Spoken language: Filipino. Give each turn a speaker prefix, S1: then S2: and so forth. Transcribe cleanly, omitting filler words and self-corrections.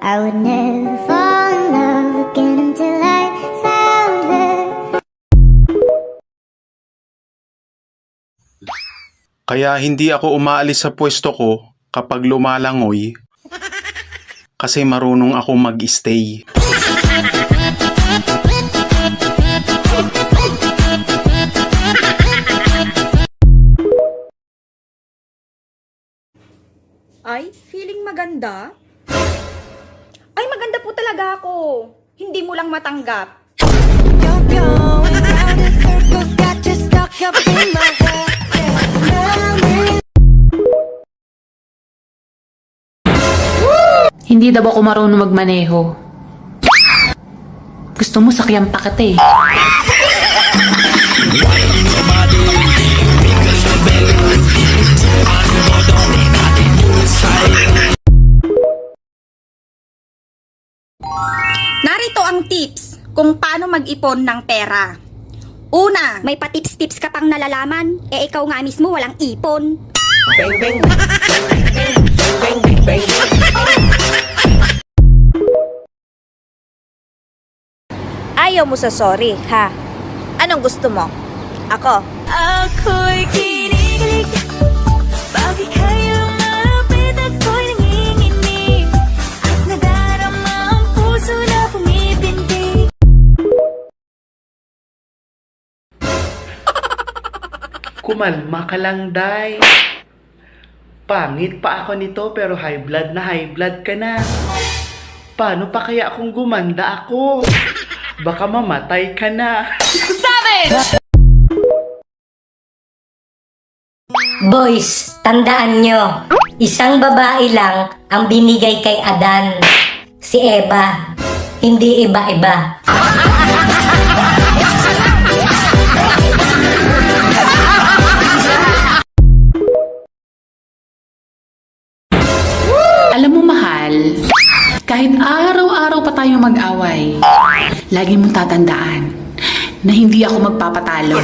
S1: I would never fall in love again until I found her.
S2: Kaya hindi ako umaalis sa pwesto ko kapag lumalangoy kasi marunong ako mag-stay.
S3: Ay, feeling maganda? Ay, maganda po talaga ako. Hindi mo lang matanggap.
S4: You're going round in circles, got you stuck up in my head.
S5: Hindi daw ako marunong magmaneho. Gusto mo sakyan pa kita eh.
S3: Narito ang tips kung paano mag-ipon ng pera. Una,
S6: May patips-tips ka pang nalalaman, eh ikaw nga mismo walang ipon.
S7: Ayaw mo sa sorry, ha? Anong gusto mo? Ako.
S4: Ako'y kinikilig, bakit kayo malapit ako'y nanginginig, at nadarama ang puso na pumipintig.
S8: Kumalma ka lang, Day. Pangit pa ako nito pero high blood ka na. Paano pa kaya kung gumanda ako? Baka mamatay ka na.
S9: Boys, tandaan nyo, isang babae lang ang binigay kay Adan. Si Eva, hindi iba-iba.
S5: Alam mo mahal, kahit araw-araw pa tayo mag-away, lagi mong tatandaan na hindi ako magpapatalo.